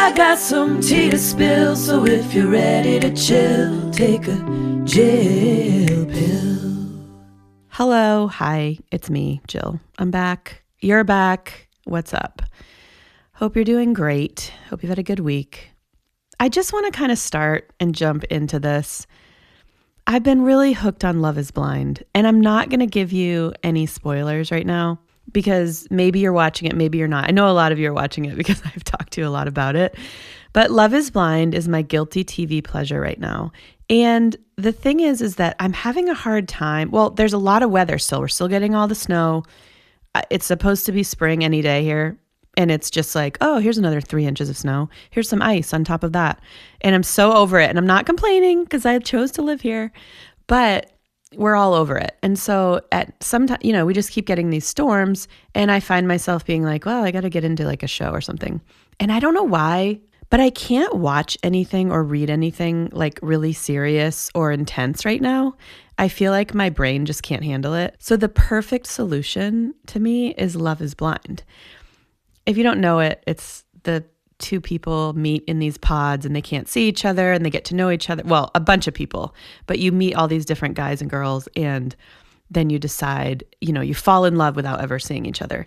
I got some tea to spill, so if you're ready to chill, take a Jill pill. Hello, hi, it's me, Jill. I'm back. You're back. What's up? Hope you're doing great. Hope you've had a good week. I just want to kind of start and jump into this. I've been really hooked on Love is Blind, and I'm not going to give you any spoilers right now because maybe you're watching it, maybe you're not. I know a lot of you are watching it because I've talked to you a lot about it, but Love is Blind is my guilty TV pleasure right now. And the thing is that I'm having a hard time. Well, there's a lot of weather still. We're still getting all the snow. It's supposed to be spring any day here. And it's just like, oh, here's another 3 inches of snow. Here's some ice on top of that. And I'm so over it. And I'm not complaining because I chose to live here, but we're all over it. And so at some time, we just keep getting these storms. And I find myself being like, well, I got to get into like a show or something. And I don't know why, but I can't watch anything or read anything like really serious or intense right now. I feel like my brain just can't handle it. So the perfect solution to me is Love is Blind. If you don't know it, it's the two people meet in these pods and they can't see each other and they get to know each other. Well, a bunch of people, but you meet all these different guys and girls and then you decide, you fall in love without ever seeing each other.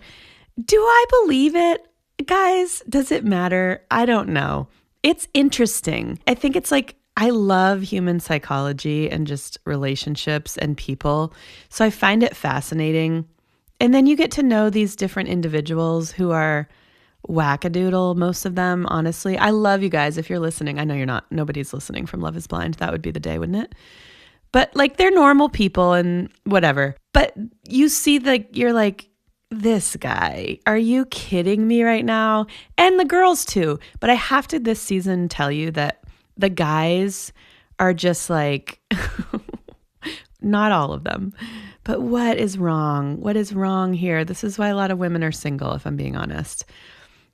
Do I believe it? Guys, does it matter? I don't know. It's interesting. I think it's like, I love human psychology and just relationships and people. So I find it fascinating. And then you get to know these different individuals who are wackadoodle, most of them, honestly. I love you guys. If you're listening, I know you're not. Nobody's listening from Love is Blind. That would be the day, wouldn't it? But like they're normal people and whatever. But you see you're like, this guy, are you kidding me right now? And the girls too. But I have to this season tell you that the guys are just like, not all of them. But what is wrong? What is wrong here? This is why a lot of women are single, if I'm being honest.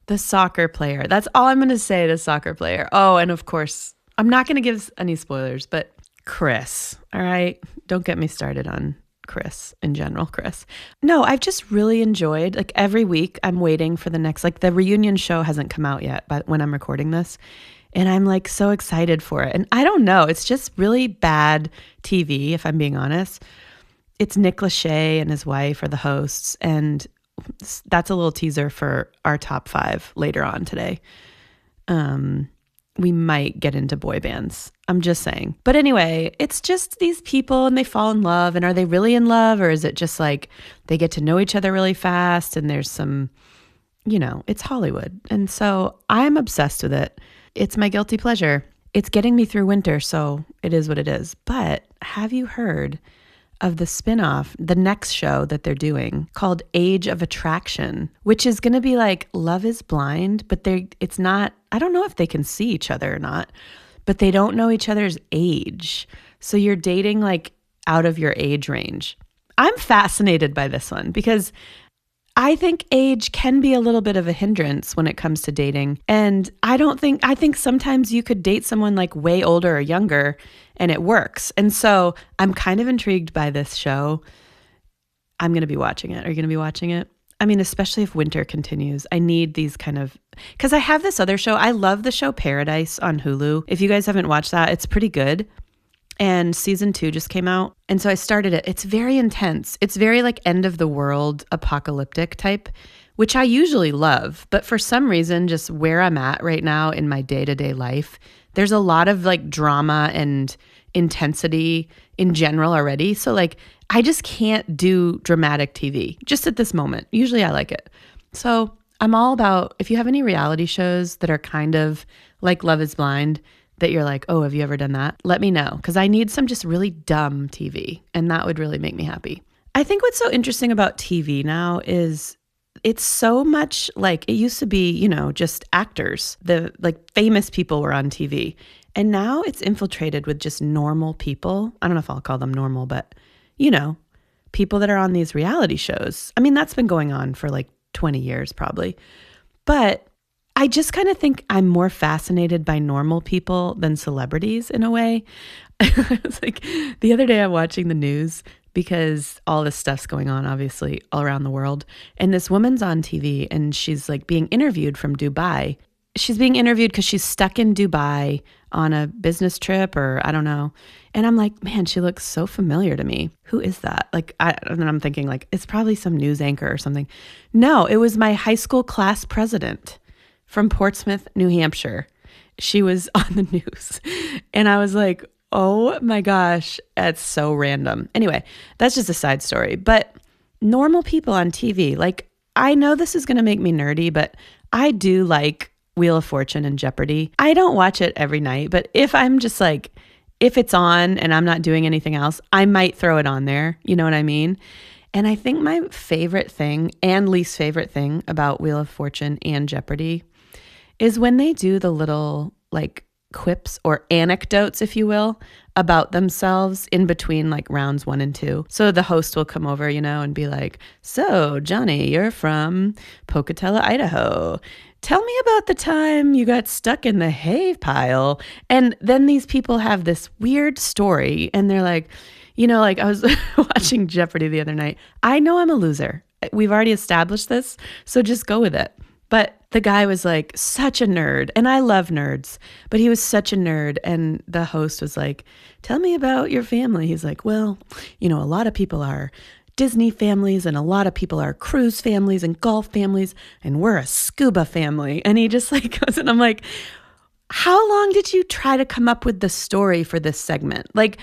The soccer player. That's all I'm going to say, the soccer player. Oh, and of course, I'm not going to give any spoilers, but Chris, all right? Don't get me started on Chris in general, Chris. No, I've just really enjoyed, like every week I'm waiting for the next, like the reunion show hasn't come out yet, but when I'm recording this, and I'm like so excited for it. And I don't know, it's just really bad TV, if I'm being honest. It's Nick Lachey and his wife are the hosts, and that's a little teaser for our top 5 later on today. We might get into boy bands. I'm just saying. But anyway, it's just these people and they fall in love. And are they really in love? Or is it just like they get to know each other really fast and there's some, it's Hollywood. And so I'm obsessed with it. It's my guilty pleasure. It's getting me through winter, so it is what it is. But have you heard of the spinoff, the next show that they're doing called Age of Attraction, which is going to be like Love is Blind, but it's not, I don't know if they can see each other or not, but they don't know each other's age. So you're dating like out of your age range. I'm fascinated by this one because I think age can be a little bit of a hindrance when it comes to dating. And I think sometimes you could date someone like way older or younger and it works. And so I'm kind of intrigued by this show. I'm going to be watching it. Are you going to be watching it? I mean, especially if winter continues, I need these because I have this other show. I love the show Paradise on Hulu. If you guys haven't watched that, it's pretty good. And season 2 just came out. And so I started it. It's very intense. It's very like end of the world apocalyptic type, which I usually love. But for some reason, just where I'm at right now in my day-to-day life, there's a lot of like drama and intensity in general already. So like, I just can't do dramatic TV just at this moment. Usually I like it. So I'm all about, if you have any reality shows that are kind of like Love is Blind, that you're like, oh, have you ever done that? Let me know, because I need some just really dumb TV, and that would really make me happy. I think what's so interesting about TV now is it's so much like it used to be, just actors. The like famous people were on TV, and now it's infiltrated with just normal people. I don't know if I'll call them normal, but people that are on these reality shows. I mean, that's been going on for like 20 years probably, but I just kind of think I'm more fascinated by normal people than celebrities in a way. It's like the other day I'm watching the news because all this stuff's going on, obviously, all around the world. And this woman's on TV and she's like being interviewed from Dubai. she's being interviewed because she's stuck in Dubai on a business trip or I don't know. And I'm like, man, she looks so familiar to me. Who is that? Like, and then I'm thinking like, it's probably some news anchor or something. No, it was my high school class president from Portsmouth, New Hampshire. She was on the news. And I was like, oh my gosh, that's so random. Anyway, that's just a side story. But normal people on TV, like, I know this is going to make me nerdy, but I do like Wheel of Fortune and Jeopardy. I don't watch it every night, but if I'm just like, if it's on and I'm not doing anything else, I might throw it on there. You know what I mean? And I think my favorite thing and least favorite thing about Wheel of Fortune and Jeopardy is when they do the little like quips or anecdotes, if you will, about themselves in between like rounds 1 and 2. So the host will come over, you know, and be like, so Johnny, you're from Pocatello, Idaho. Tell me about the time you got stuck in the hay pile. And then these people have this weird story and they're like, you know, like I was watching Jeopardy the other night. I know I'm a loser. We've already established this, so just go with it. But the guy was like such a nerd, and I love nerds, but he was such a nerd. And the host was like, tell me about your family. He's like, well, you know, a lot of people are Disney families and a lot of people are cruise families and golf families, and we're a scuba family. And he just like goes, and I'm like, how long did you try to come up with the story for this segment? Like,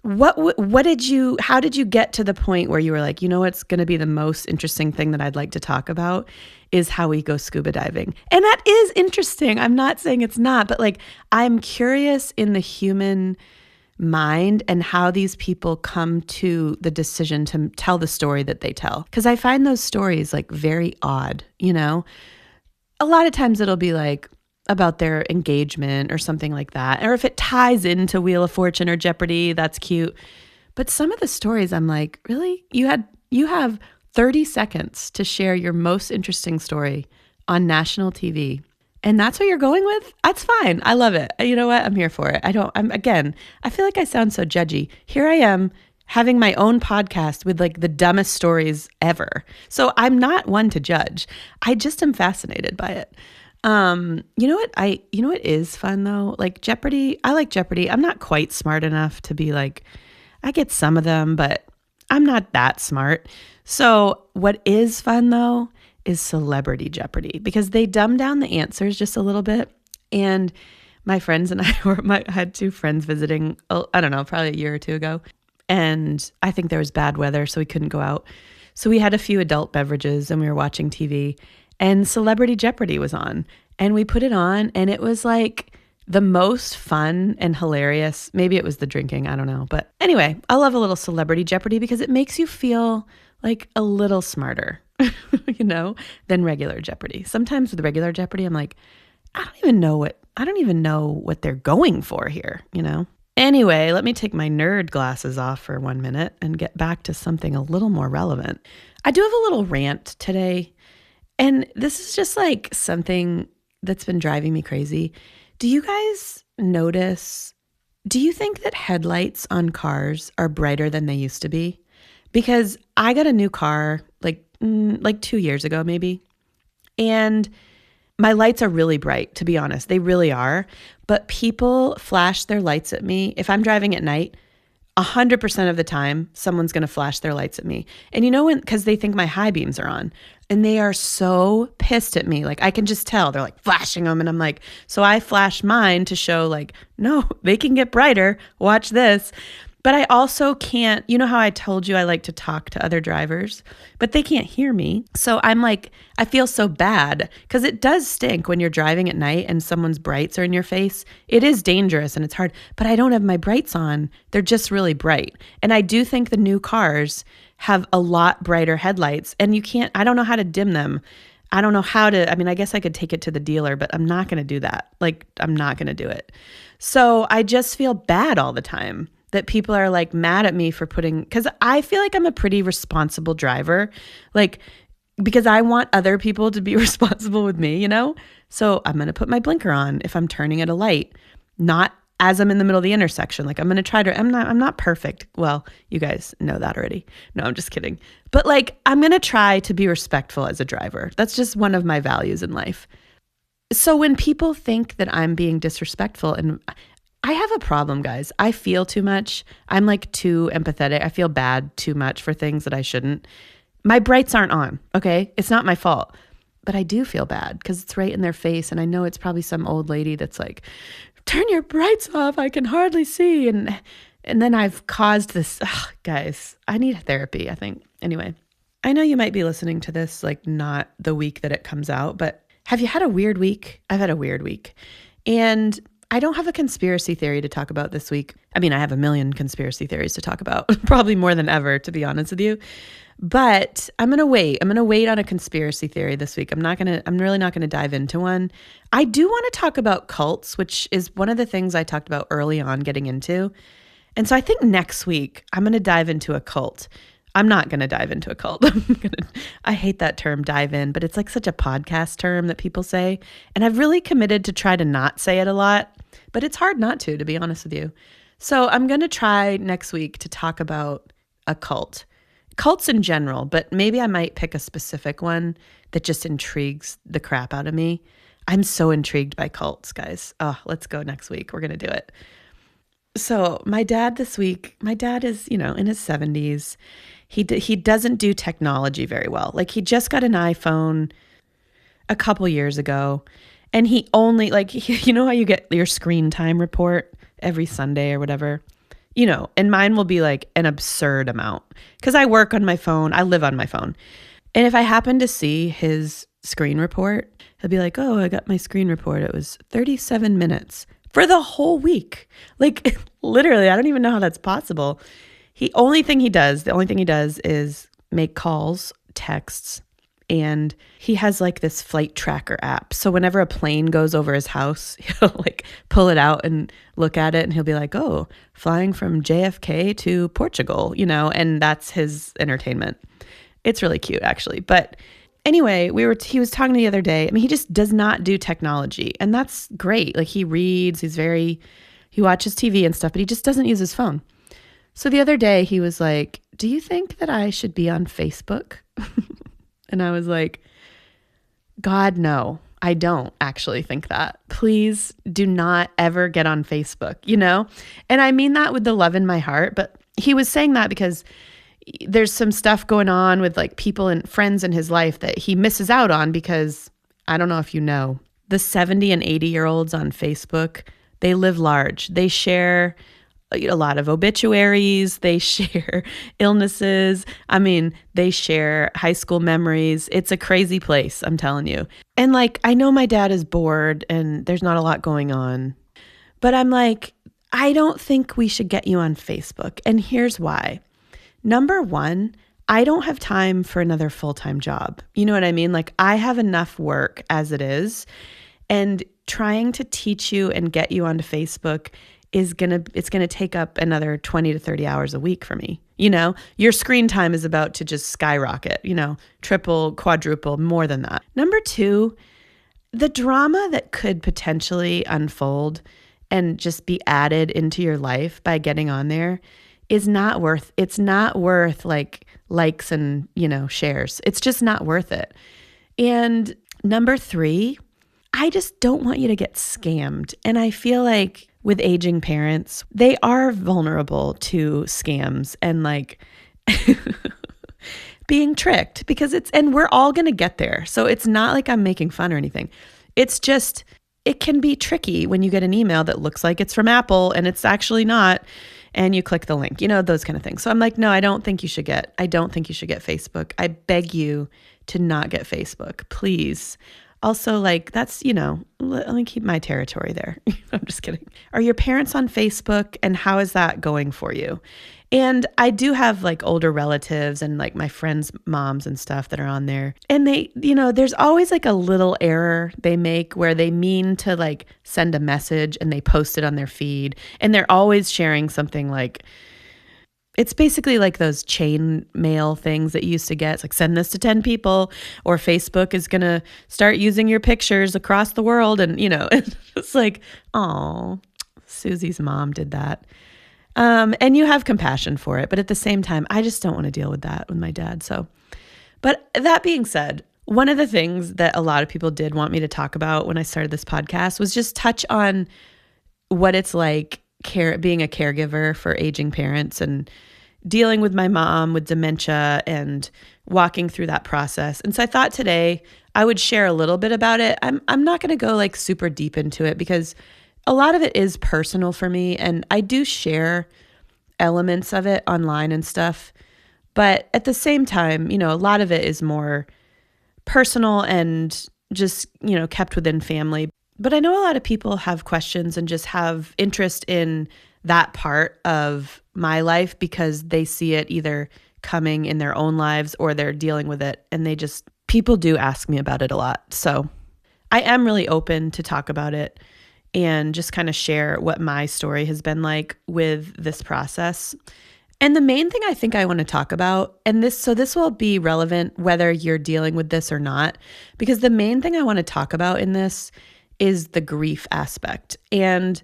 how did you get to the point where you were like, you know, what's going to be the most interesting thing that I'd like to talk about is how we go scuba diving. And that is interesting. I'm not saying it's not, but like, I'm curious in the human mind and how these people come to the decision to tell the story that they tell. Because I find those stories like very odd, you know? A lot of times it'll be like about their engagement or something like that. Or if it ties into Wheel of Fortune or Jeopardy, that's cute. But some of the stories I'm like, really? You have 30 seconds to share your most interesting story on national TV. And that's what you're going with? That's fine. I love it. You know what? I'm here for it. I feel like I sound so judgy. Here I am having my own podcast with like the dumbest stories ever. So I'm not one to judge. I just am fascinated by it. You know what is fun though? Like Jeopardy. I like Jeopardy. I'm not quite smart enough to be like, I get some of them, but I'm not that smart. So what is fun though is Celebrity Jeopardy, because they dumb down the answers just a little bit. And my friends and I had 2 friends visiting, I don't know, probably a year or 2 ago. And I think there was bad weather, so we couldn't go out. So we had a few adult beverages and we were watching TV, and Celebrity Jeopardy was on. And we put it on and it was like the most fun and hilarious. Maybe it was the drinking, I don't know. But anyway, I love a little Celebrity Jeopardy because it makes you feel like a little smarter, you know, than regular Jeopardy. Sometimes with regular Jeopardy, I'm like, I don't even know what they're going for here, you know? Anyway, let me take my nerd glasses off for 1 minute and get back to something a little more relevant. I do have a little rant today, and this is just like something that's been driving me crazy. Do you guys notice, do you think that headlights on cars are brighter than they used to be? Because I got a new car like 2 years ago maybe, and my lights are really bright, to be honest. They really are. But people flash their lights at me. If I'm driving at night, 100% of the time, someone's going to flash their lights at me. And you know when, because they think my high beams are on. And they are so pissed at me. Like I can just tell. They're like flashing them. And I'm like, so I flash mine to show like, no, they can get brighter. Watch this. But I also can't, you know how I told you I like to talk to other drivers, but they can't hear me. So I'm like, I feel so bad because it does stink when you're driving at night and someone's brights are in your face. It is dangerous and it's hard, but I don't have my brights on. They're just really bright. And I do think the new cars have a lot brighter headlights, and I don't know how to dim them. I don't know how to, I guess I could take it to the dealer, but I'm not going to do that. Like, I'm not going to do it. So I just feel bad all the time that people are like mad at me for because I feel like I'm a pretty responsible driver, like, because I want other people to be responsible with me, you know? So I'm going to put my blinker on if I'm turning at a light, not as I'm in the middle of the intersection. Like I'm going to try to, I'm not perfect. Well, you guys know that already. No, I'm just kidding. But like, I'm going to try to be respectful as a driver. That's just one of my values in life. So when people think that I'm being disrespectful, and I have a problem, guys. I feel too much. I'm like too empathetic. I feel bad too much for things that I shouldn't. My brights aren't on, okay? It's not my fault. But I do feel bad because it's right in their face. And I know it's probably some old lady that's like, turn your brights off. I can hardly see. And then I've caused this. Ugh, guys, I need therapy, I think. Anyway, I know you might be listening to this like not the week that it comes out, but have you had a weird week? I've had a weird week. And I don't have a conspiracy theory to talk about this week. I mean, I have a million conspiracy theories to talk about, probably more than ever, to be honest with you. But I'm going to wait. I'm going to wait on a conspiracy theory this week. I'm really not going to dive into one. I do want to talk about cults, which is one of the things I talked about early on getting into. And so I think next week I'm going to dive into a cult. I'm not going to dive into a cult. I hate that term, dive in, but it's like such a podcast term that people say. And I've really committed to try to not say it a lot, but it's hard not to be honest with you. So I'm going to try next week to talk about a cult. Cults in general, but maybe I might pick a specific one that just intrigues the crap out of me. I'm so intrigued by cults, guys. Oh, let's go next week. We're going to do it. So my dad this week, my dad is, in his 70s. He doesn't do technology very well. Like he just got an iPhone a couple years ago, and he only you know how you get your screen time report every Sunday or whatever? And mine will be like an absurd amount because I work on my phone. I live on my phone. And if I happen to see his screen report, he'll be like, oh, I got my screen report. It was 37 minutes for the whole week. Like literally, I don't even know how that's possible. The only thing he does is make calls, texts, and he has like this flight tracker app. So whenever a plane goes over his house, he'll like pull it out and look at it, and he'll be like, oh, flying from JFK to Portugal, and that's his entertainment. It's really cute, actually. But anyway, he was talking the other day. I mean, he just does not do technology, and that's great. Like he reads, he watches TV and stuff, but he just doesn't use his phone. So the other day he was like, do you think that I should be on Facebook? And I was like, God, no, I don't actually think that. Please do not ever get on Facebook, And I mean that with the love in my heart, but he was saying that because there's some stuff going on with like people and friends in his life that he misses out on because I don't know if you know, the 70 and 80-year-olds on Facebook, they live large. They share a lot of obituaries. They share illnesses. I mean, they share high school memories. It's a crazy place, I'm telling you. And like, I know my dad is bored and there's not a lot going on, but I'm like, I don't think we should get you on Facebook. And here's why. Number one, I don't have time for another full-time job. You know what I mean? Like I have enough work as it is, and trying to teach you and get you onto Facebook it's gonna take up another 20 to 30 hours a week for me. Your screen time is about to just skyrocket, triple, quadruple, more than that. Number two, the drama that could potentially unfold and just be added into your life by getting on there it's not worth like likes and, shares. It's just not worth it. And number three, I just don't want you to get scammed. And I feel like with aging parents, they are vulnerable to scams and like being tricked and we're all going to get there. So it's not like I'm making fun or anything. It's just, it can be tricky when you get an email that looks like it's from Apple and it's actually not, and you click the link, those kind of things. So I'm like, no, I don't think you should get Facebook. I beg you to not get Facebook, please. Also, like, that's, let me keep my territory there. I'm just kidding. Are your parents on Facebook, and how is that going for you? And I do have like older relatives and like my friends' moms and stuff that are on there. And they, there's always like a little error they make where they mean to like send a message and they post it on their feed. And they're always sharing something like, it's basically like those chain mail things that you used to get. It's like, send this to 10 people, or Facebook is going to start using your pictures across the world. And, it's like, oh, Susie's mom did that. And you have compassion for it. But at the same time, I just don't want to deal with that with my dad. So, but that being said, One of the things that a lot of people did want me to talk about when I started this podcast was just touch on what it's like being a caregiver for aging parents and dealing with my mom with dementia and walking through that process. And so I thought today I would share a little bit about it. I'm not going to go like super deep into it because a lot of it is personal for me, and I do share elements of it online and stuff. But at the same time, a lot of it is more personal and just, kept within family. But I know a lot of people have questions and just have interest in that part of my life because they see it either coming in their own lives or they're dealing with it. And people do ask me about it a lot. So I am really open to talk about it and just kind of share what my story has been like with this process. And the main thing I think I want to talk about, and this will be relevant whether you're dealing with this or not, because the main thing I want to talk about in this is the grief aspect. And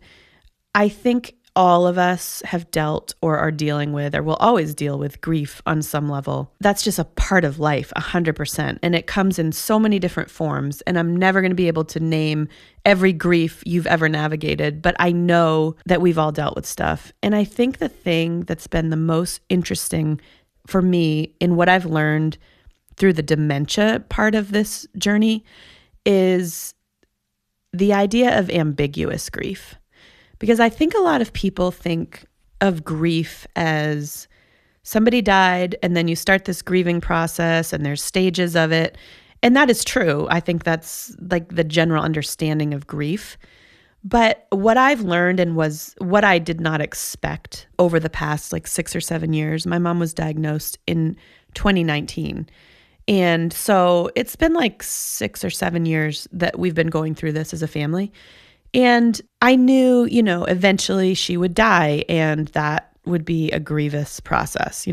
I think all of us have dealt or are dealing with or will always deal with grief on some level. That's just a part of life, 100%. And it comes in so many different forms. And I'm never going to be able to name every grief you've ever navigated, but I know that we've all dealt with stuff. And I think the thing that's been the most interesting for me in what I've learned through the dementia part of this journey is the idea of ambiguous grief. Because I think a lot of people think of grief as somebody died and then you start this grieving process and there's stages of it. And that is true. I think that's like the general understanding of grief. But what I've learned and was what I did not expect over the past 6 or 7 years, my mom was diagnosed in 2019. And so it's been 6 or 7 years that we've been going through this as a family. And I knew, eventually she would die and that would be a grievous process.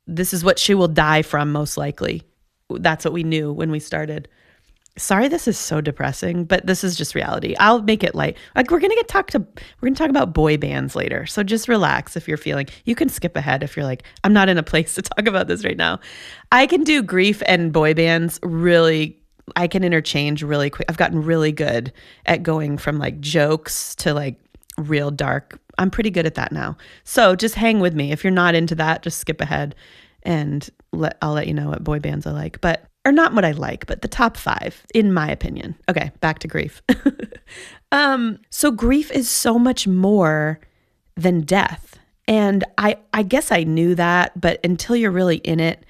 This is what she will die from most likely. That's what we knew when we started. Sorry, this is so depressing, but this is just reality. I'll make it light. We're going to talk about boy bands later. So just relax if you're you can skip ahead if you're like, I'm not in a place to talk about this right now. I can do grief and boy bands I can interchange really quick. I've gotten really good at going from jokes to real dark. I'm pretty good at that now. So just hang with me. If you're not into that, just skip ahead and I'll let you know what boy bands I like, or not what I like, but the top 5 in my opinion. Okay, back to grief. So grief is so much more than death. And I guess I knew that, but until you're really in it,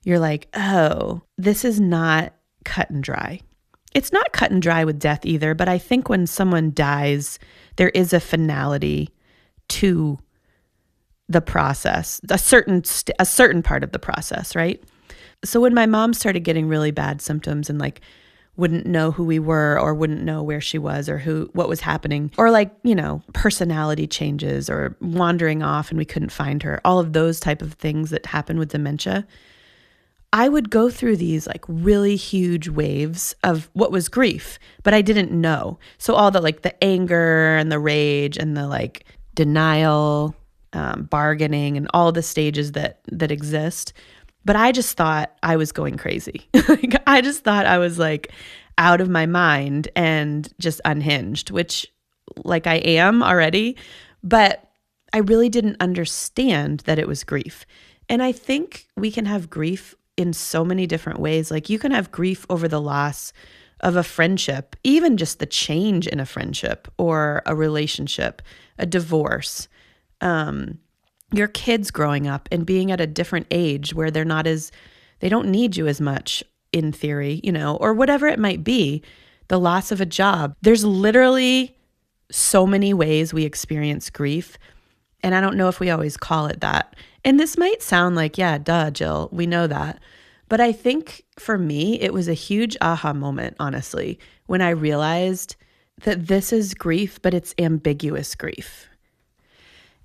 you're like, oh, this is not cut and dry. It's not cut and dry with death either, but I think when someone dies, there is a finality to the process, a certain part of the process, right? So when my mom started getting really bad symptoms and wouldn't know who we were or wouldn't know where she was or what was happening, or personality changes or wandering off and we couldn't find her, all of those type of things that happen with dementia, I would go through these really huge waves of what was grief, but I didn't know. So all the anger and the rage and the denial, bargaining and all the stages that exist. But I just thought I was going crazy. I just thought I was out of my mind and just unhinged, which I am already, but I really didn't understand that it was grief. And I think we can have grief in so many different ways. You can have grief over the loss of a friendship, even just the change in a friendship or a relationship, a divorce, your kids growing up and being at a different age where they don't need you as much in theory, or whatever it might be, the loss of a job. There's literally so many ways we experience grief. And I don't know if we always call it that. And this might sound yeah, duh, Jill, we know that. But I think for me, it was a huge aha moment, honestly, when I realized that this is grief, but it's ambiguous grief.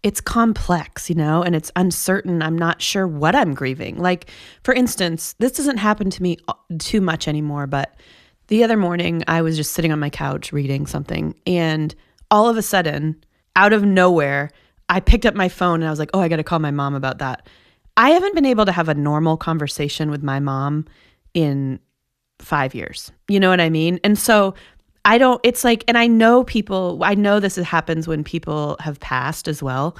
It's complex, and it's uncertain. I'm not sure what I'm grieving. For instance, this doesn't happen to me too much anymore, but the other morning I was just sitting on my couch reading something, and all of a sudden, out of nowhere, I picked up my phone and I was like, oh, I got to call my mom about that. I haven't been able to have a normal conversation with my mom in 5 years. You know what I mean? And so it's like, and I know this happens when people have passed as well.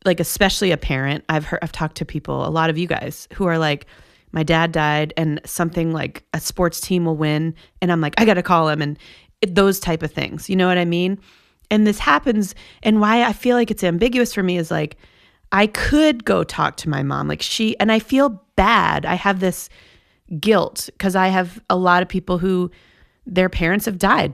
Like, especially a parent. I've talked to people, a lot of you guys who are like, my dad died and something like a sports team will win. And I'm like, I got to call him, and those type of things. You know what I mean? And this happens. And why I feel like it's ambiguous for me is like, I could go talk to my mom. Like and I feel bad. I have this guilt because I have a lot of people who their parents have died.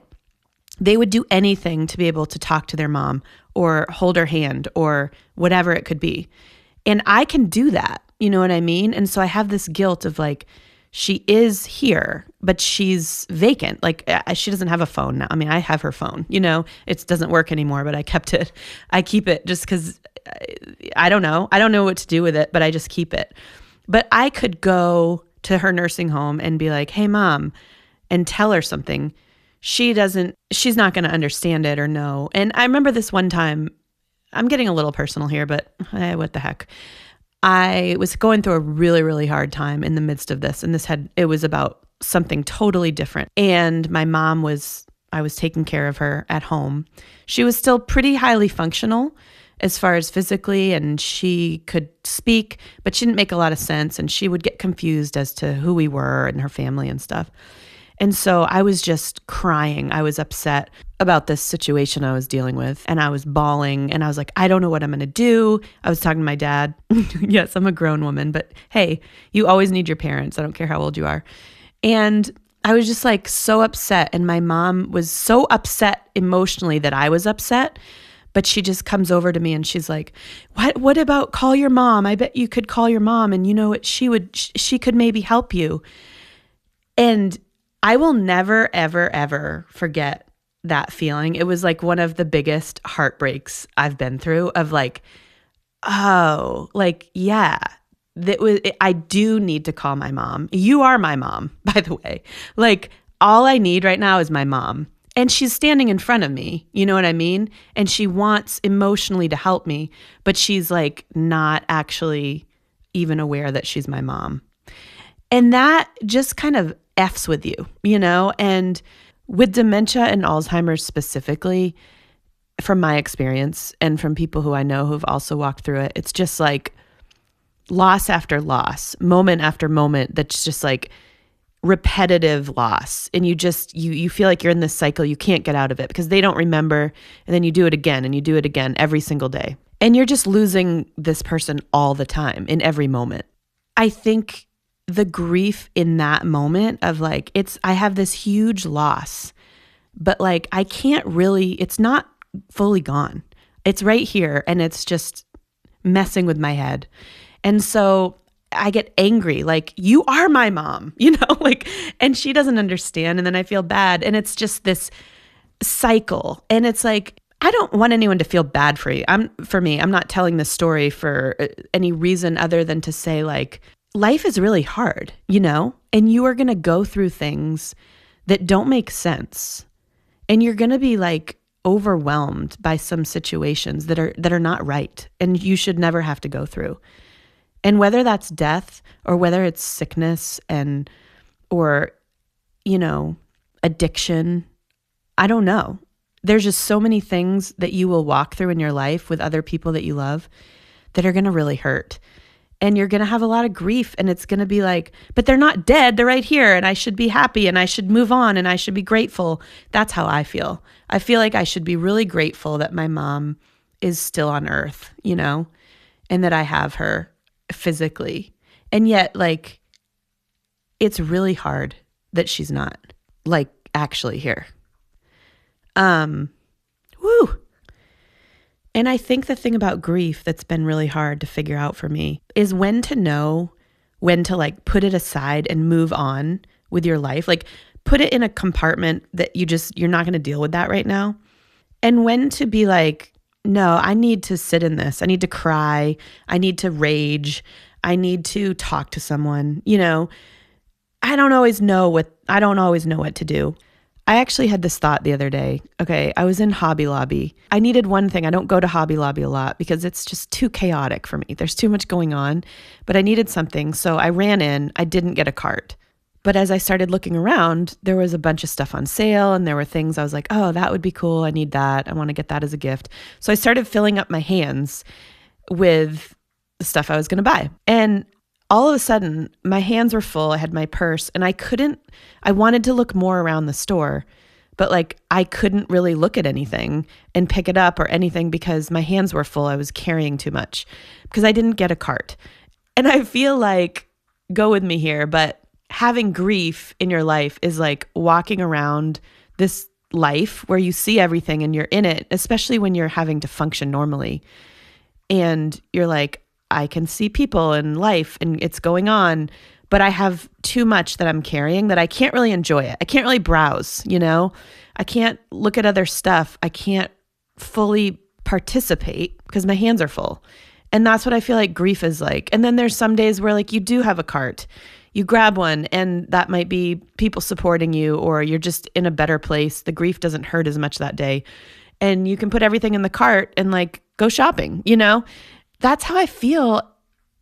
They would do anything to be able to talk to their mom or hold her hand or whatever it could be. And I can do that. You know what I mean? And so I have this guilt of like, she is here, but she's vacant. Like, she doesn't have a phone now. I mean, I have her phone, it doesn't work anymore, but I kept it. I keep it just because I don't know. I don't know what to do with it, but I just keep it. But I could go to her nursing home and be like, hey, Mom, and tell her something. She's not going to understand it or know. And I remember this one time, I'm getting a little personal here, but what the heck? I was going through a really, really hard time in the midst of this. And it was about something totally different. And my mom I was taking care of her at home. She was still pretty highly functional as far as physically, and she could speak, but she didn't make a lot of sense. And she would get confused as to who we were and her family and stuff. And so I was just crying. I was upset about this situation I was dealing with, and I was bawling, and I was like, I don't know what I'm going to do. I was talking to my dad. Yes, I'm a grown woman, but hey, you always need your parents. I don't care how old you are. And I was just like so upset. And my mom was so upset emotionally that I was upset. But she just comes over to me and she's like, what about call your mom? I bet you could call your mom, and you know what, she could maybe help you. And I will never, ever, ever forget that feeling. It was like one of the biggest heartbreaks I've been through of like, oh, like, yeah, I do need to call my mom. You are my mom, by the way. Like, all I need right now is my mom. And she's standing in front of me, you know what I mean? And she wants emotionally to help me, but she's like not actually even aware that she's my mom. And that just kind of F's with you, and with dementia and Alzheimer's specifically, from my experience and from people who I know who've also walked through it, it's just like loss after loss, moment after moment, that's just like repetitive loss. And you feel like you're in this cycle. You can't get out of it because they don't remember. And then you do it again and you do it again every single day. And you're just losing this person all the time in every moment. I think the grief in that moment of like, I have this huge loss, but like, I can't really, it's not fully gone. It's right here and it's just messing with my head. And so I get angry, like, you are my mom, like, and she doesn't understand. And then I feel bad. And it's just this cycle. And it's like, I don't want anyone to feel bad for you. For me, I'm not telling this story for any reason other than to say like, life is really hard, and you are going to go through things that don't make sense. And you're going to be like overwhelmed by some situations that are not right. And you should never have to go through. And whether that's death or whether it's sickness or addiction, I don't know. There's just so many things that you will walk through in your life with other people that you love that are going to really hurt. And you're going to have a lot of grief, and it's going to be like, but they're not dead. They're right here, and I should be happy, and I should move on, and I should be grateful. That's how I feel. I feel like I should be really grateful that my mom is still on earth, and that I have her physically. And yet, like, it's really hard that she's not, like, actually here. Woo! And I think the thing about grief that's been really hard to figure out for me is when to know when to like put it aside and move on with your life. Like put it in a compartment that you're not going to deal with that right now. And when to be like, no, I need to sit in this. I need to cry. I need to rage. I need to talk to someone. I don't always know what to do. I actually had this thought the other day. Okay, I was in Hobby Lobby. I needed one thing. I don't go to Hobby Lobby a lot because it's just too chaotic for me. There's too much going on, but I needed something. So I ran in. I didn't get a cart. But as I started looking around, there was a bunch of stuff on sale and there were things I was like, oh, that would be cool. I need that. I want to get that as a gift. So I started filling up my hands with the stuff I was going to buy. And all of a sudden, my hands were full. I had my purse and I wanted to look more around the store, but like I couldn't really look at anything and pick it up or anything because my hands were full. I was carrying too much because I didn't get a cart. And I feel like, go with me here, but having grief in your life is like walking around this life where you see everything and you're in it, especially when you're having to function normally. And you're like, I can see people and life and it's going on, but I have too much that I'm carrying that I can't really enjoy it. I can't really browse, I can't look at other stuff. I can't fully participate because my hands are full. And that's what I feel like grief is like. And then there's some days where like you do have a cart. You grab one and that might be people supporting you or you're just in a better place. The grief doesn't hurt as much that day. And you can put everything in the cart and like go shopping, That's how I feel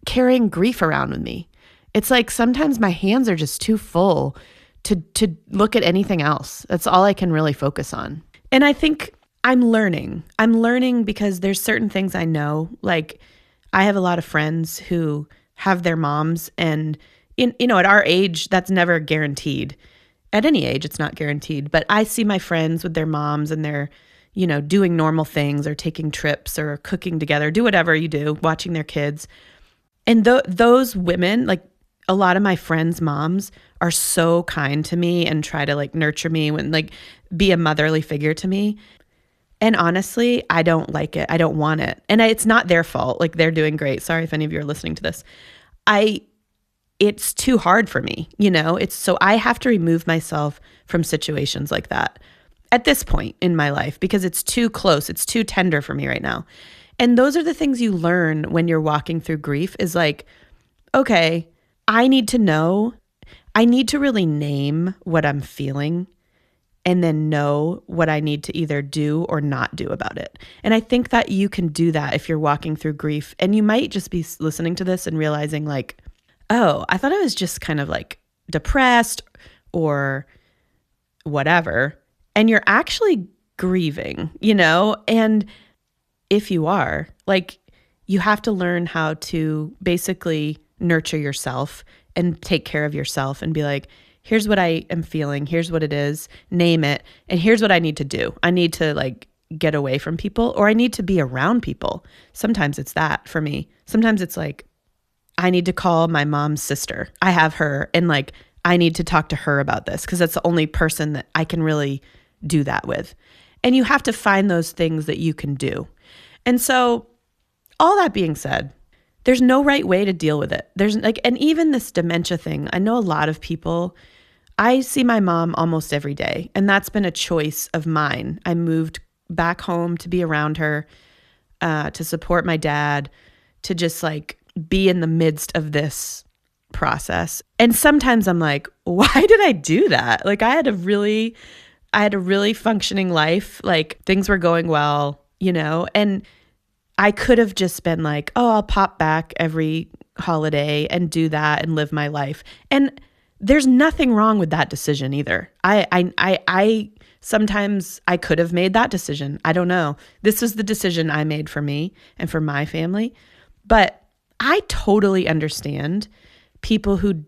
carrying grief around with me. It's like sometimes my hands are just too full to look at anything else. That's all I can really focus on. And I think I'm learning. I'm learning because there's certain things I know. Like I have a lot of friends who have their moms and at our age, that's never guaranteed. At any age, it's not guaranteed. But I see my friends with their moms and they're, doing normal things or taking trips or cooking together, do whatever you do, watching their kids. And those women, like a lot of my friends' moms are so kind to me and try to like nurture me and like be a motherly figure to me. And honestly, I don't like it. I don't want it. And it's not their fault. Like they're doing great. Sorry if any of you are listening to this. It's too hard for me, so I have to remove myself from situations like that at this point in my life because it's too close. It's too tender for me right now. And those are the things you learn when you're walking through grief is like, okay, I need to really name what I'm feeling and then know what I need to either do or not do about it. And I think that you can do that if you're walking through grief. And you might just be listening to this and realizing like, oh, I thought I was just kind of like depressed or whatever. And you're actually grieving, And if you are, like, you have to learn how to basically nurture yourself and take care of yourself and be like, here's what I am feeling. Here's what it is. Name it. And here's what I need to do. I need to like get away from people or I need to be around people. Sometimes it's that for me. Sometimes it's like, I need to call my mom's sister. I have her and like, I need to talk to her about this because that's the only person that I can really do that with. And you have to find those things that you can do. And so all that being said, there's no right way to deal with it. There's like, and even this dementia thing, I know a lot of people, I see my mom almost every day and that's been a choice of mine. I moved back home to be around her, to support my dad, to just like be in the midst of this process. And sometimes I'm like, why did I do that? Like I had a really functioning life. Like things were going well, and I could have just been like, oh, I'll pop back every holiday and do that and live my life. And there's nothing wrong with that decision either. I sometimes I could have made that decision. I don't know. This was the decision I made for me and for my family. But I totally understand people who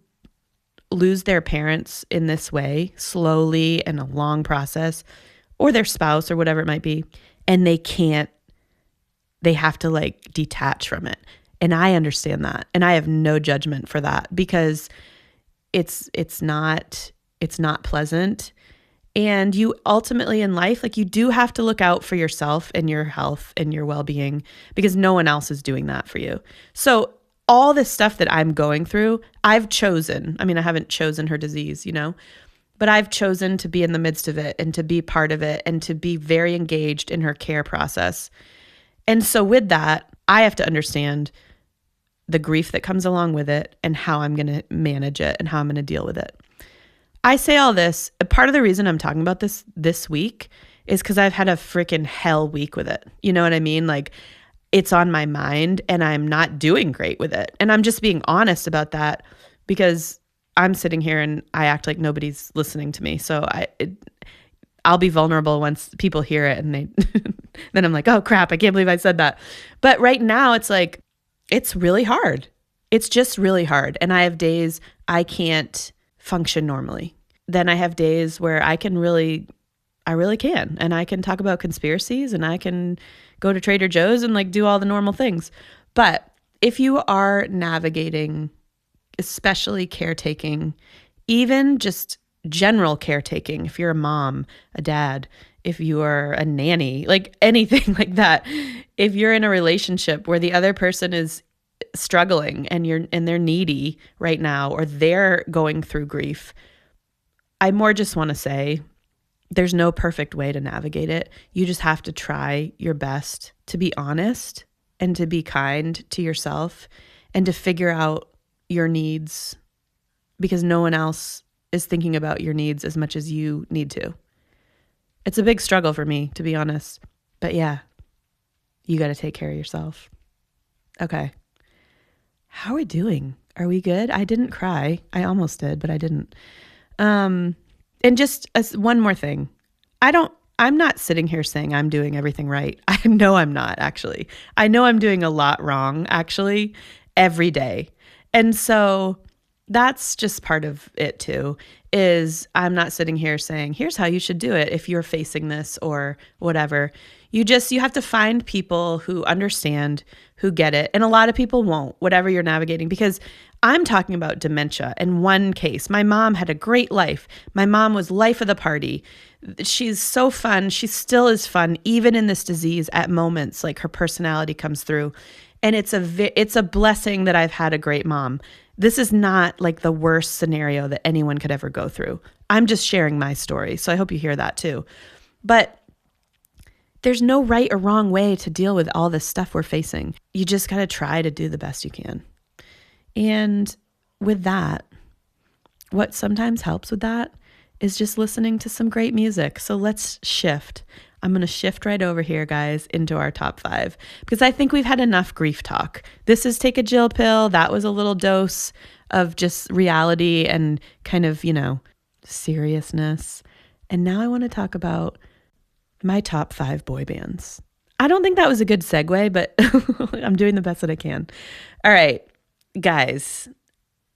lose their parents in this way, slowly and a long process, or their spouse or whatever it might be, and they have to like detach from it. And I understand that. And I have no judgment for that because it's not pleasant. And you ultimately in life, like you do have to look out for yourself and your health and your well-being because no one else is doing that for you. So all this stuff that I'm going through, I've chosen. I mean, I haven't chosen her disease, but I've chosen to be in the midst of it and to be part of it and to be very engaged in her care process. And so with that, I have to understand the grief that comes along with it and how I'm going to manage it and how I'm going to deal with it. I say all this, part of the reason I'm talking about this week is because I've had a freaking hell week with it. You know what I mean? Like it's on my mind and I'm not doing great with it. And I'm just being honest about that because I'm sitting here and I act like nobody's listening to me. So I'll be vulnerable once people hear it and then I'm like, oh crap, I can't believe I said that. But right now it's like, it's really hard. It's just really hard. And I have days I can't function normally. Then I have days where I really can. And I can talk about conspiracies and I can go to Trader Joe's and like do all the normal things. But if you are navigating, especially caretaking, even just general caretaking, if you're a mom, a dad, if you are a nanny, like anything like that, if you're in a relationship where the other person is struggling and they're needy right now, or they're going through grief, I more just want to say there's no perfect way to navigate it. You just have to try your best to be honest and to be kind to yourself and to figure out your needs, because no one else is thinking about your needs as much as you need to. It's a big struggle for me, to be honest. But yeah, you got to take care of yourself. Okay. How are we doing? Are we good? I didn't cry. I almost did, but I didn't. And just one more thing. I'm not sitting here saying I'm doing everything right. I know I'm not, actually. I know I'm doing a lot wrong, actually, every day. And so that's just part of it too, is I'm not sitting here saying, here's how you should do it if you're facing this or whatever. You have to find people who understand, who get it. And a lot of people won't, whatever you're navigating, because I'm talking about dementia. In one case, my mom had a great life. My mom was life of the party. She's so fun. She still is fun, even in this disease at moments, like her personality comes through. And it's a blessing that I've had a great mom. This is not like the worst scenario that anyone could ever go through. I'm just sharing my story. So I hope you hear that too. But there's no right or wrong way to deal with all this stuff we're facing. You just got to try to do the best you can. And with that, what sometimes helps with that is just listening to some great music. So let's shift. I'm going to shift right over here, guys, into our top 5, because I think we've had enough grief talk. This is Take a Jill Pill. That was a little dose of just reality and kind of, seriousness. And now I want to talk about my top 5 boy bands. I don't think that was a good segue, but I'm doing the best that I can. All right, guys,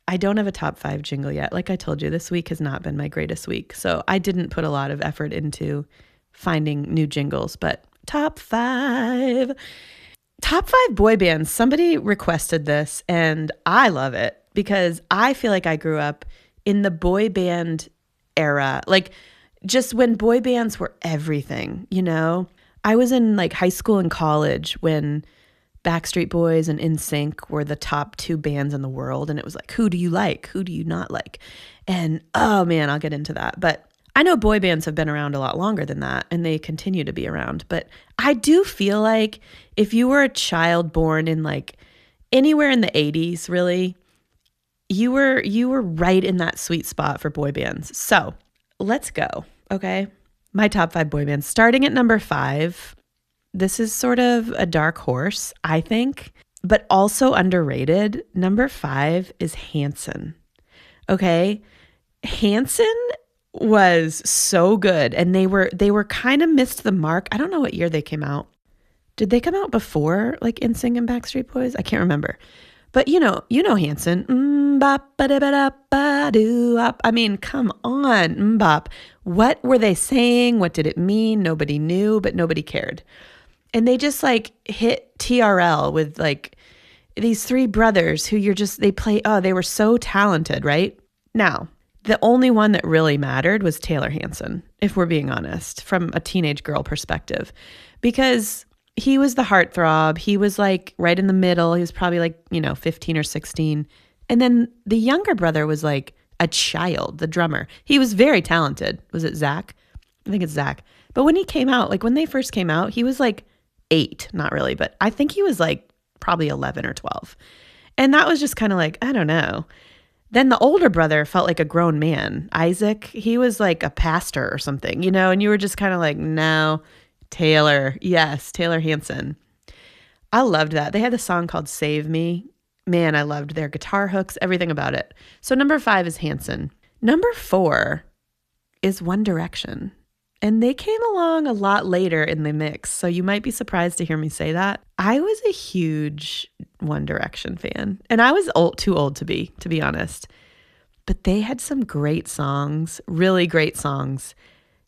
I don't have a top 5 jingle yet. Like I told you, this week has not been my greatest week. So I didn't put a lot of effort into finding new jingles, but top 5 boy bands. Somebody requested this and I love it because I feel like I grew up in the boy band era, like just when boy bands were everything, I was in like high school and college when Backstreet Boys and NSYNC were the top 2 bands in the world. And it was like, who do you like? Who do you not like? And oh man, I'll get into that. But I know boy bands have been around a lot longer than that, and they continue to be around. But I do feel like if you were a child born in like anywhere in the 80s, really, you were right in that sweet spot for boy bands. So let's go, okay? My top 5 boy bands. Starting at number 5, this is sort of a dark horse, I think, but also underrated. Number 5 is Hanson, okay? Hanson was so good, and they were kind of missed the mark. I don't know what year they came out. Did they come out before like NSYNC and Backstreet Boys? I can't remember. But you know Hanson. I mean, come on, mbop. What were they saying? What did it mean? Nobody knew, but nobody cared. And they just like hit TRL with like these 3 brothers who they were so talented, right? Now, the only one that really mattered was Taylor Hanson, if we're being honest, from a teenage girl perspective, because he was the heartthrob. He was like right in the middle. He was probably like, 15 or 16. And then the younger brother was like a child, the drummer. He was very talented. Was it Zach? I think it's Zach. But when he came out, like when they first came out, he was like 8, not really, but I think he was like probably 11 or 12. And that was just kind of like, I don't know. Then the older brother felt like a grown man. Isaac, he was like a pastor or something, and you were just kind of like, no, Taylor. Yes, Taylor Hanson. I loved that. They had a song called Save Me. Man, I loved their guitar hooks, everything about it. So number 5 is Hanson. Number 4 is One Direction. And they came along a lot later in the mix, so you might be surprised to hear me say that. I was a huge One Direction fan, and I was too old to be honest. But they had some great songs, really great songs.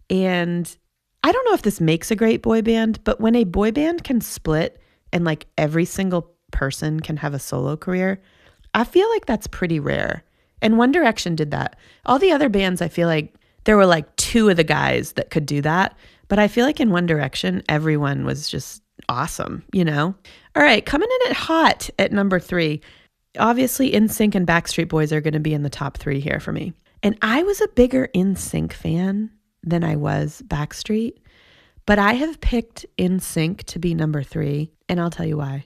And I don't know if this makes a great boy band, but when a boy band can split and like every single person can have a solo career, I feel like that's pretty rare. And One Direction did that. All the other bands, I feel like there were like 2 of the guys that could do that. But I feel like in One Direction, everyone was just awesome, you know? All right, coming in at hot at number 3. Obviously, NSYNC and Backstreet Boys are going to be in the top 3 here for me. And I was a bigger NSYNC fan than I was Backstreet. But I have picked NSYNC to be number 3, and I'll tell you why.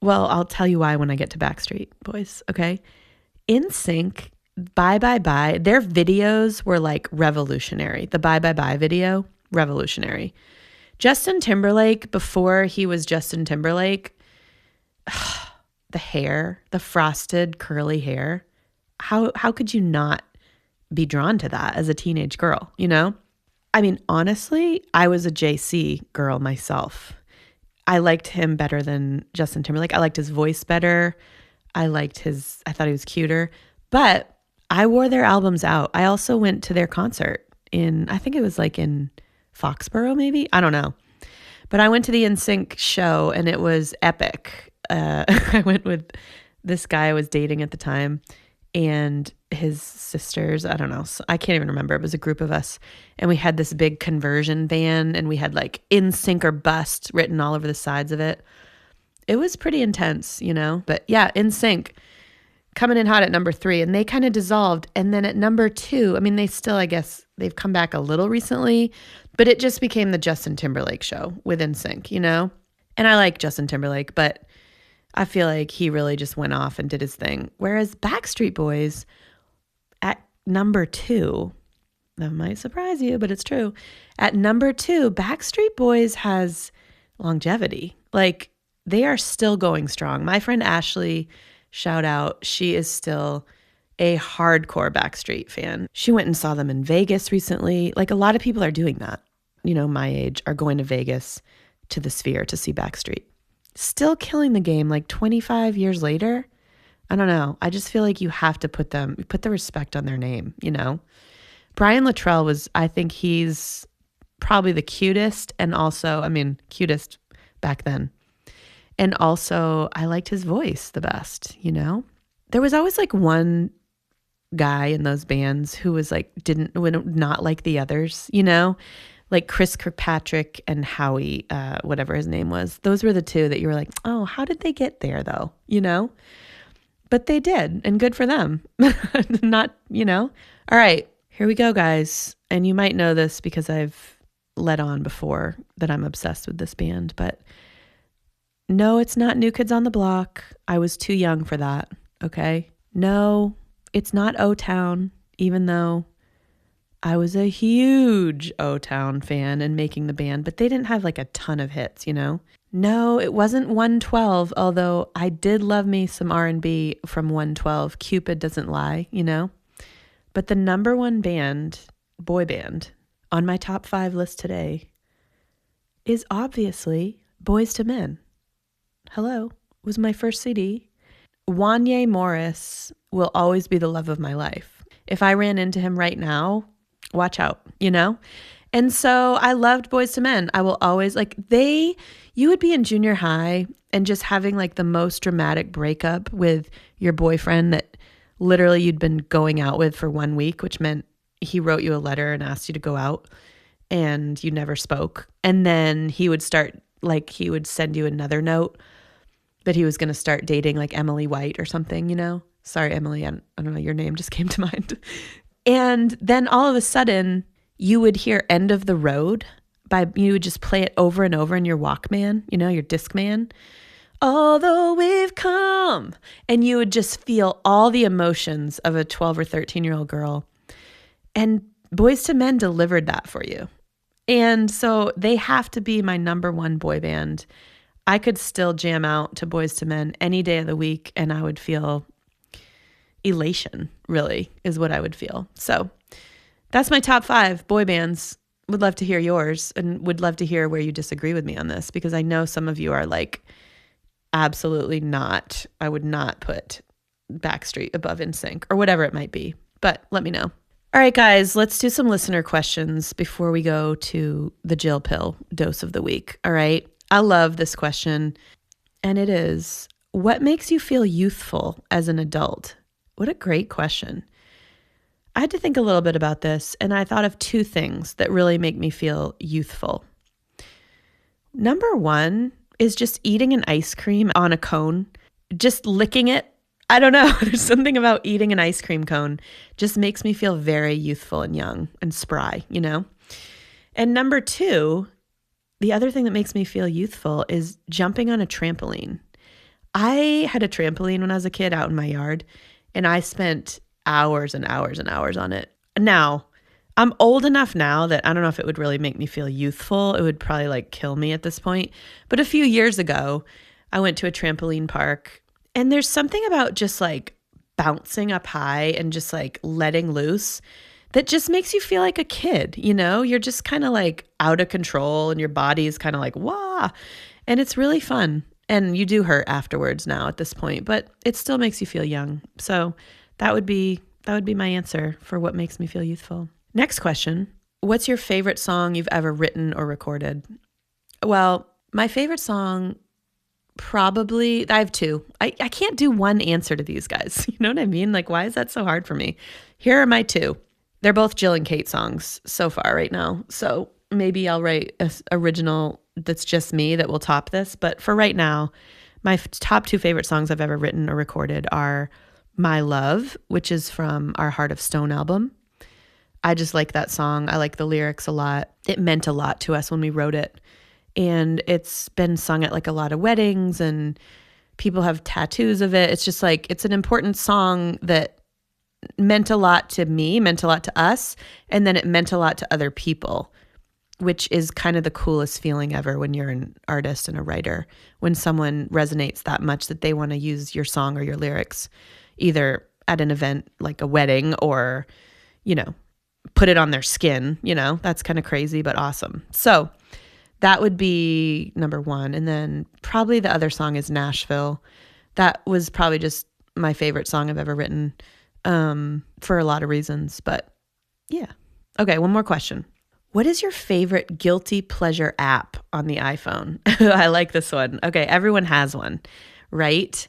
Well, I'll tell you why when I get to Backstreet Boys, okay? NSYNC, Bye Bye Bye, their videos were like revolutionary. The Bye Bye Bye video, revolutionary. Justin Timberlake, before he was Justin Timberlake, the hair, the frosted curly hair, how could you not be drawn to that as a teenage girl, you know? I mean, honestly, I was a JC girl myself. I liked him better than Justin Timberlake. I liked his voice better. I thought he was cuter. But I wore their albums out. I also went to their concert I think it was like in Foxborough maybe? I don't know. But I went to the NSYNC show and it was epic. I went with this guy I was dating at the time and his sisters. I don't know. So I can't even remember. It was a group of us. And we had this big conversion van and we had like NSYNC or bust written all over the sides of it. It was pretty intense, you know? But yeah, NSYNC coming in hot at number 3, and they kind of dissolved. And then at number 2, I mean, they still, I guess, they've come back a little recently, but it just became the Justin Timberlake show with NSYNC, you know? And I like Justin Timberlake, but I feel like he really just went off and did his thing. Whereas Backstreet Boys at number 2, that might surprise you, but it's true. At number 2, Backstreet Boys has longevity. Like, they are still going strong. My friend Ashley, shout out, she is still a hardcore Backstreet fan. She went and saw them in Vegas recently. Like, a lot of people are doing that, you know, my age, are going to Vegas to the Sphere to see Backstreet. Still killing the game like 25 years later. I don't know. I just feel like you have to put the respect on their name, you know? Brian Luttrell I think he's probably the cutest, and also, I mean, cutest back then. And also, I liked his voice the best, you know? There was always like one guy in those bands who was like, would not like the others, you know? Like Chris Kirkpatrick and Howie, whatever his name was. Those were the 2 that you were like, oh, how did they get there though? You know? But they did, and good for them. Not, you know? All right, here we go, guys. And you might know this because I've let on before that I'm obsessed with this band, but no, it's not New Kids on the Block. I was too young for that, okay? No, it's not O-Town, even though I was a huge O-Town fan and making the band, but they didn't have like a ton of hits, you know? No, it wasn't 112, although I did love me some R&B from 112. Cupid Doesn't Lie, you know? But the number 1 band, boy band, on my top 5 list today is obviously Boyz II Men. Hello, was my first CD. Wanye Morris will always be the love of my life. If I ran into him right now, watch out, you know? And so I loved Boyz II Men. I will always, like, you would be in junior high and just having like the most dramatic breakup with your boyfriend that literally you'd been going out with for 1 week, which meant he wrote you a letter and asked you to go out and you never spoke. And then he would send you another note that he was going to start dating like Emily White or something, you know? Sorry, Emily, I don't know, your name just came to mind. And then all of a sudden you would hear End of the Road you would just play it over and over in your Walkman, you know, your Discman. Although we've come. And you would just feel all the emotions of a 12 or 13-year-old girl. And Boyz II Men delivered that for you. And so they have to be my number 1 boy band. I could still jam out to Boys to Men any day of the week and I would feel elation, really, is what I would feel. So that's my top 5 boy bands. Would love to hear yours and would love to hear where you disagree with me on this, because I know some of you are like, absolutely not. I would not put Backstreet above NSYNC or whatever it might be, but let me know. All right, guys, let's do some listener questions before we go to the Jill Pill dose of the week. All right. I love this question. And it is, what makes you feel youthful as an adult? What a great question. I had to think a little bit about this, and I thought of 2 things that really make me feel youthful. Number 1 is just eating an ice cream on a cone, just licking it. I don't know. There's something about eating an ice cream cone just makes me feel very youthful and young and spry, you know? And number 2, the other thing that makes me feel youthful is jumping on a trampoline. I had a trampoline when I was a kid out in my yard, and I spent hours and hours and hours on it. Now, I'm old enough now that I don't know if it would really make me feel youthful. It would probably like kill me at this point. But a few years ago, I went to a trampoline park, and there's something about just like bouncing up high and just like letting loose that just makes you feel like a kid, you know? You're just kind of like out of control and your body is kind of like, wah. And it's really fun. And you do hurt afterwards now at this point, but it still makes you feel young. So that would be my answer for what makes me feel youthful. Next question. What's your favorite song you've ever written or recorded? Well, my favorite song, probably, I have 2. I can't do one answer to these guys. You know what I mean? Like, why is that so hard for me? Here are my 2. They're both Jill and Kate songs so far right now. So maybe I'll write an original that's just me that will top this. But for right now, my top 2 favorite songs I've ever written or recorded are My Love, which is from our Heart of Stone album. I just like that song. I like the lyrics a lot. It meant a lot to us when we wrote it. And it's been sung at like a lot of weddings and people have tattoos of it. It's just like, it's an important song that meant a lot to me, meant a lot to us, and then it meant a lot to other people, which is kind of the coolest feeling ever when you're an artist and a writer, when someone resonates that much that they want to use your song or your lyrics, either at an event like a wedding or, you know, put it on their skin, you know, that's kind of crazy, but awesome. So that would be number 1. And then probably the other song is Nashville. That was probably just my favorite song I've ever written, for a lot of reasons, but yeah. Okay. One more question. What is your favorite guilty pleasure app on the iPhone? I like this one. Okay. Everyone has one, right?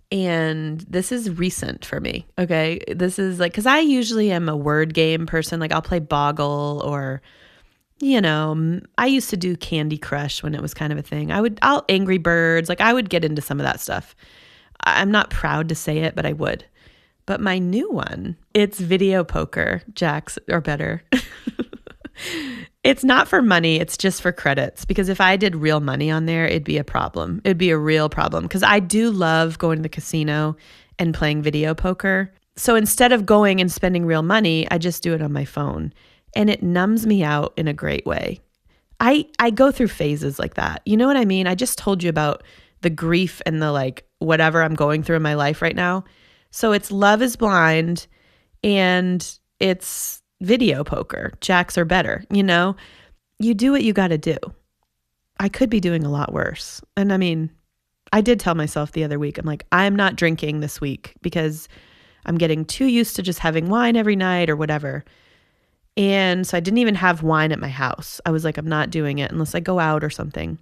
And this is recent for me. Okay. This is like, cause I usually am a word game person. Like I'll play Boggle or, you know, I used to do Candy Crush when it was kind of a thing. I'll Angry Birds. Like I would get into some of that stuff. I'm not proud to say it, but I would. But my new one, it's video poker, jacks or better. It's not for money. It's just for credits. Because if I did real money on there, it'd be a problem. It'd be a real problem. Because I do love going to the casino and playing video poker. So instead of going and spending real money, I just do it on my phone. And it numbs me out in a great way. I go through phases like that. You know what I mean? I just told you about the grief and the like whatever I'm going through in my life right now. So it's Love is Blind and it's video poker, jacks are better, you know? You do what you got to do. I could be doing a lot worse. And I mean, I did tell myself the other week, I'm like, I'm not drinking this week because I'm getting too used to just having wine every night or whatever. And so I didn't even have wine at my house. I was like, I'm not doing it unless I go out or something.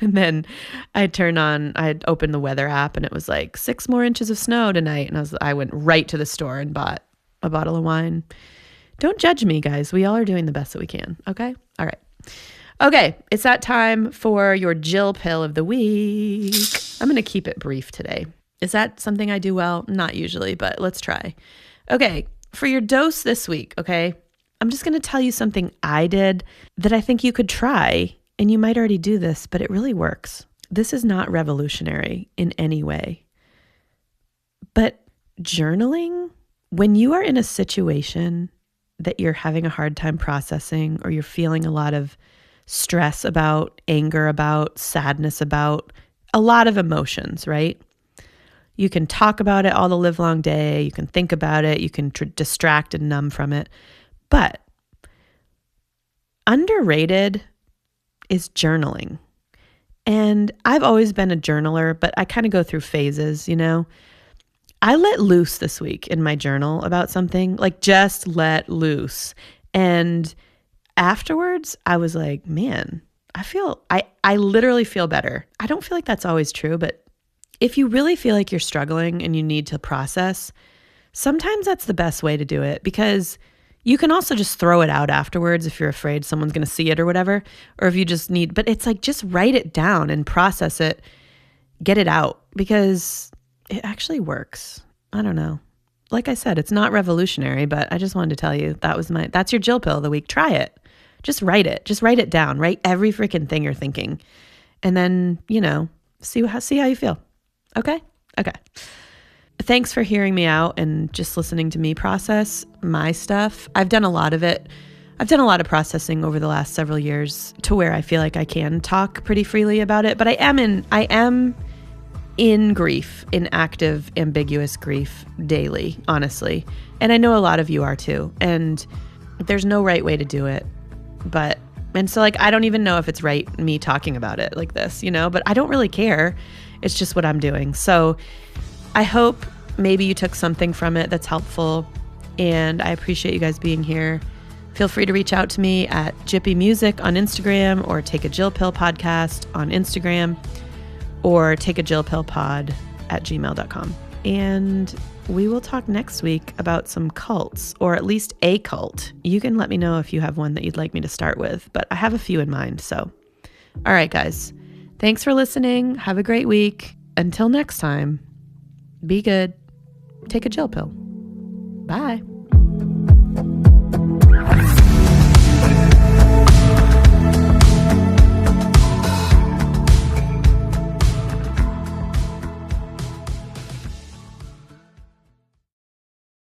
And then I had opened the weather app and it was like 6 more inches of snow tonight. And I went right to the store and bought a bottle of wine. Don't judge me, guys. We all are doing the best that we can. Okay. All right. Okay. It's that time for your Jill Pill of the week. I'm going to keep it brief today. Is that something I do well? Not usually, but let's try. Okay. For your dose this week. Okay. I'm just going to tell you something I did that I think you could try. And you might already do this, but it really works. This is not revolutionary in any way. But journaling, when you are in a situation that you're having a hard time processing or you're feeling a lot of stress about, anger about, sadness about, a lot of emotions, right? You can talk about it all the live long day. You can think about it. You can distract and numb from it. But underrated is journaling. And I've always been a journaler, but I kind of go through phases, you know? I let loose this week in my journal about something, like just let loose. And afterwards, I was like, man, I literally feel better. I don't feel like that's always true, but if you really feel like you're struggling and you need to process, sometimes that's the best way to do it, because you can also just throw it out afterwards if you're afraid someone's going to see it or whatever, or if you just need, but it's like just write it down and process it, get it out, because it actually works. I don't know. Like I said, it's not revolutionary, but I just wanted to tell you that's your Jill pill of the week. Try it. Just write it. Just write it down. Write every freaking thing you're thinking. And then, see how you feel. Okay? Okay. Thanks for hearing me out and just listening to me process my stuff. I've done a lot of it. I've done a lot of processing over the last several years to where I feel like I can talk pretty freely about it, but I am in grief, in active, ambiguous grief daily, honestly. And I know a lot of you are too. And there's no right way to do it. And so I don't even know if it's right me talking about it like this, but I don't really care. It's just what I'm doing. So I hope maybe you took something from it that's helpful, and I appreciate you guys being here. Feel free to reach out to me at Jippy Music on Instagram, or Take a Jill Pill Podcast on Instagram, or takeajillpillpod@gmail.com. And we will talk next week about some cults, or at least a cult. You can let me know if you have one that you'd like me to start with, but I have a few in mind. So, all right, guys. Thanks for listening. Have a great week. Until next time, be good. Take a Jill pill. Bye.